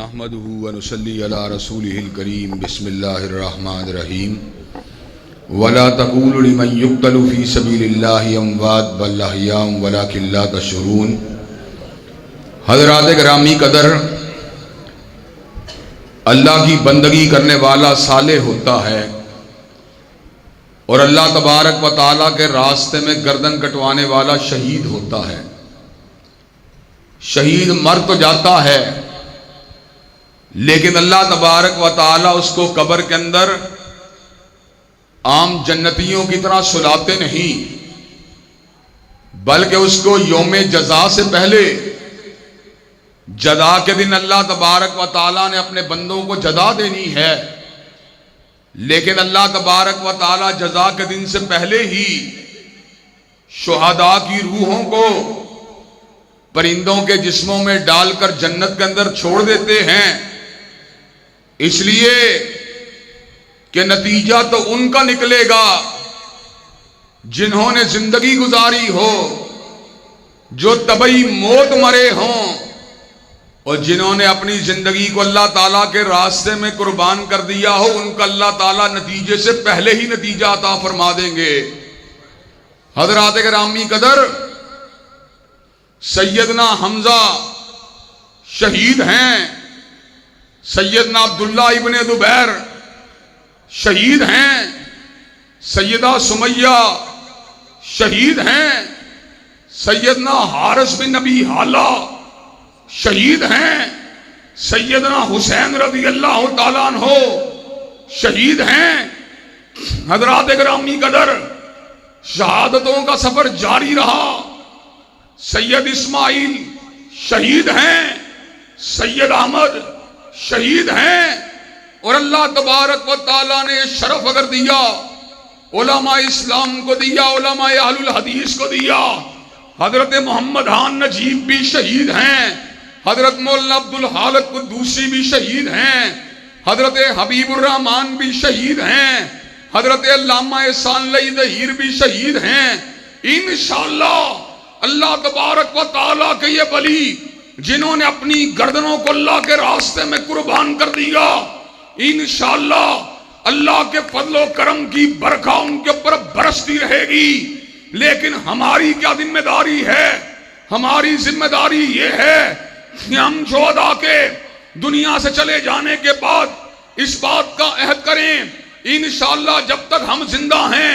नहमदुहु व नुसल्ली अला रसूलिहिल करीम बिस्मिल्लाहिर्रहमानिर्रहीम वला तक़ूलू लिमन युक़्तलू फ़ी सबीलिल्लाहि अमवात बल अहयाउन वलाकिन ला तशऊरून। हज़रात गिरामी कदर, अल्लाह की बंदगी करने वाला सालेह होता है और अल्लाह तबारक व तआला के रास्ते में गर्दन कटवाने वाला शहीद होता है। शहीद मर तो जाता है लेकिन अल्लाह तबारक व तआला उसको कब्र के अंदर आम जन्नतियों की तरह सुलाते नहीं, बल्कि उसको यौमे जज़ा से पहले जज़ा के दिन अल्लाह तबारक व तआला ने अपने बंदों को जज़ा देनी है। लेकिन अल्लाह तबारक व तआला जज़ा के दिन से पहले ही शुहदा की रूहों को परिंदों के जिस्मों में डालकर जन्नत के अंदर छोड़ देते हैं, इसलिए कि नतीजा तो उनका निकलेगा जिन्होंने जिंदगी गुजारी हो, जो तबई मौत मरे हों और जिन्होंने अपनी जिंदगी को अल्लाह ताला के रास्ते में कुर्बान कर दिया हो, उनका अल्लाह ताला नतीजे से पहले ही नतीजा अता फरमा देंगे। हज़रात गिरामी कदर, सैयदना हमजा शहीद हैं, सैयदना अब्दुल्ला इब्ने ज़ुबैर शहीद हैं, सैयदा सुमैया शहीद हैं, सैयदना हारिस बिन नबी हाला शहीद हैं, सैयदना हुसैन रज़ी अल्लाह तआला अन्हो शहीद हैं। हज़रात गिरामी कदर, शहादतों का सफर जारी रहा। सैयद इस्माइल शहीद हैं, सैयद अहमद शहीद हैं और अल्लाह तबारक व तआला ने शरफ अगर दिया, उलमा इस्लाम को दिया, उलमा अहलुल हदीस को दिया। हजरत मोहम्मद खान नजीब भी शहीद हैं, हजरत मौलाना अब्दुल हालिक कुद्दूसी भी शहीद हैं, हजरत हबीबुर रहमान भी शहीद हैं, हजरत अल्लामा सानलई ज़हीर भी शहीद हैं। इंशाअल्लाह अल्लाह तबारक व तआला के ये वली जिन्होंने अपनी गर्दनों को अल्लाह के रास्ते में कुर्बान कर दिया, इंशाअल्लाह अल्लाह के फजलो करम की बरखा उनके ऊपर बरसती रहेगी। लेकिन हमारी क्या जिम्मेदारी है? हमारी जिम्मेदारी ये है कि हम शुहदा के दुनिया से चले जाने के बाद इस बात का अहद करें, इंशाअल्लाह जब तक हम जिंदा हैं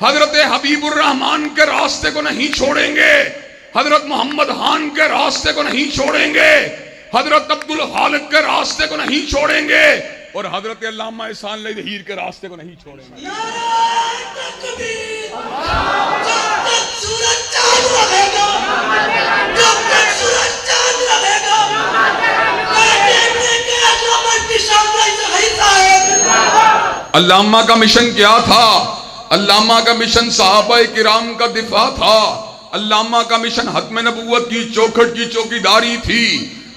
हजरत हबीबुर रहमान के रास्ते को नहीं छोड़ेंगे, हजरत मोहम्मद खान के रास्ते को नहीं छोड़ेंगे, हजरत अब्दुल हालिक के रास्ते को नहीं छोड़ेंगे और हजरत अल्लामा सानलई ज़हीर के रास्ते को नहीं छोड़ेंगे। अल्लामा का मिशन क्या था? अल्लामा का मिशन सहाबाए किराम का दिफा था। अल्लामा का मिशन हत्म नबुव्वत की चौखट की चौकीदारी थी।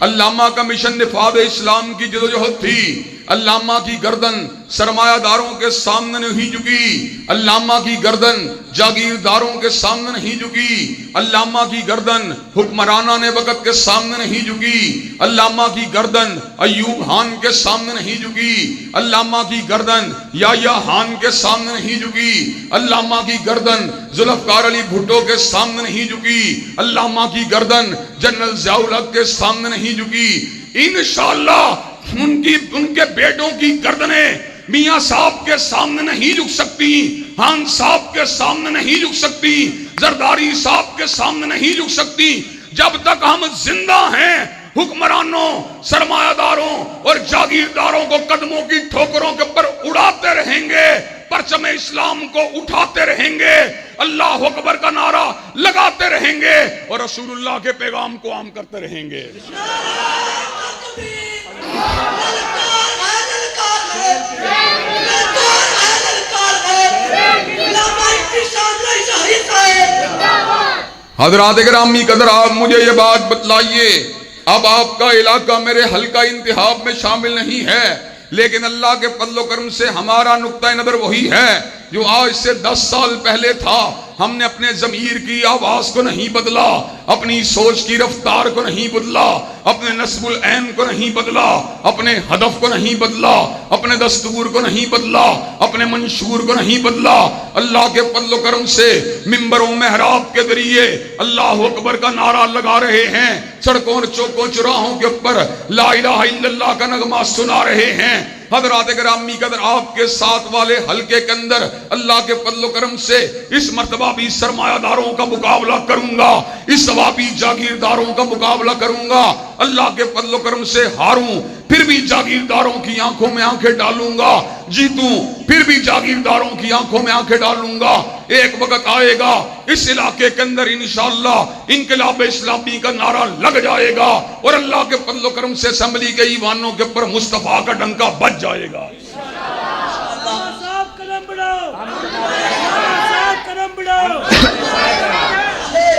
अल्लामा का मिशन निफाद इस्लाम की जदोजहद थी। अल्लामा की गर्दन सरमायादारों के सामने नहीं झुकी, अल्लामा की गर्दन जागीरदारों के सामने नहीं झुकी, अल्लामा की गर्दन हुक्मराना ने वक़्त के सामने नहीं झुकी, अल्लामा की गर्दन अयूब खान के सामने नहीं झुकी, अल्लामा की गर्दन याह्या खान के सामने नहीं झुकी, अल्लामा की गर्दन जुल्फ़कार अली भुट्टो के सामने नहीं झुकी, अल्लामा की गर्दन जनरल ज़ियाउल हक के सामने नहीं झुकी। इंशाअल्लाह उनके बेटों की गर्दनें मियां साहब के सामने नहीं झुक सकती, खान साहब के सामने नहीं झुक सकती, जरदारी साहब के सामने नहीं झुक सकती। जब तक हम जिंदा हैं हुक्मरानों, सरमायादारों और जागीरदारों को कदमों की ठोकरों के ऊपर उड़ाते रहेंगे, परचम इस्लाम को उठाते रहेंगे, अल्लाह अकबर का नारा लगाते रहेंगे और रसूलुल्लाह के पैगाम को आम करते रहेंगे। हज़रात गिरामी कदर, आप मुझे ये बात बतलाइए, अब आपका इलाका मेरे हल्का इंतखाब में शामिल नहीं है, लेकिन अल्लाह के फज़ल व करम से हमारा नुक्ता नज़र वही है जो आज से 10 साल पहले था। हमने अपने ज़मीर की आवाज को नहीं बदला, अपनी सोच की रफ्तार को नहीं बदला, अपने नस्बुल ऐन को नहीं बदला, अपने हदफ को नहीं बदला, अपने दस्तूर को नहीं बदला, अपने मंशूर को नहीं बदला। अल्लाह के फज़्ल करम से मिंबरों मेहराब के जरिए अल्लाह अकबर का नारा लगा रहे हैं, सड़कों और चौकों चौराहों के ऊपर ला इलाहा इल्लल्लाह का नगमा सुना रहे हैं। हज़रात गिरामी कदर आपके साथ वाले हलके के अंदर अल्लाह के फज़्ल करम से इस मर्तबा भी सरमायादारों का मुकाबला करूंगा, इस सवाबी जागीरदारों का मुकाबला करूंगा। अल्लाह के फज़्ल करम से हारूं फिर भी जागीरदारों की आंखों में आंखें डालूंगा, जीतूं फिर भी जागीरदारों की आंखों में आंखें डालूंगा। एक वक्त आएगा इस इलाके के अंदर इंशाअल्लाह इनकलाब इस्लामी का नारा लग जाएगा और अल्लाह के फज़्ल करम से असेंबली के ईवानों के ऊपर मुस्तफा का डंका बज जाएगा।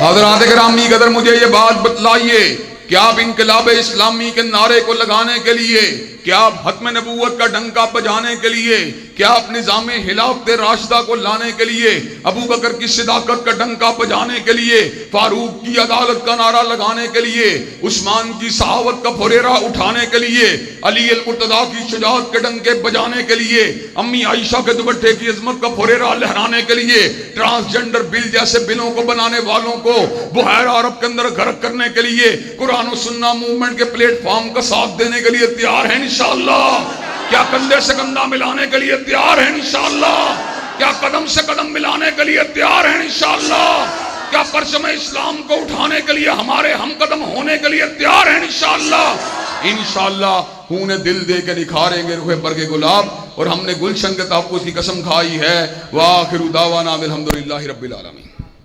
हज़रात गिरामी कदर मुझे ये बात बतलाइए कि आप इनकलाब इस्लामी के नारे को लगाने के लिए, क्या आप हत्म नबूवत का डंका बजाने के लिए, क्या आप निज़ाम हिलाफत राशिदा को लाने के लिए, अबू बकर की सिदाकत का डंका बजाने के लिए, फारूक की अदालत का नारा लगाने के लिए, उस्मान की सहावत का फुरेरा उठाने के लिए, अली अल मुर्तज़ा की शुजाअत के डंके बजाने के लिए, अम्मी आयशा के दुपट्टे की अजमत का फुरेरा लहराने के लिए, ट्रांसजेंडर बिल जैसे बिलों को बनाने वालों को बुहैरा अरब के अंदर गर्क करने के लिए, कुरान और सुन्ना मूवमेंट के प्लेटफॉर्म का साथ देने के लिए तैयार है इंशाअल्लाह। क्या कंधे से कंधा मिलाने के लिए तैयार है इंशाअल्लाह? क्या कदम से कदम मिलाने के लिए तैयार है इंशाअल्लाह? क्या परचम इस्लाम को उठाने के लिए हमारे हम कदम होने के लिए तैयार है इंशाअल्लाह? इंशाअल्लाह खून दिल दे के निखारेंगे रूहे पर के गुलाब और हमने गुलशन के तहफ़्फ़ुज़ की कसम खाई है। व आखिरु दावाना अल्हम्दुलिल्लाहि रब्बिल आलमीन।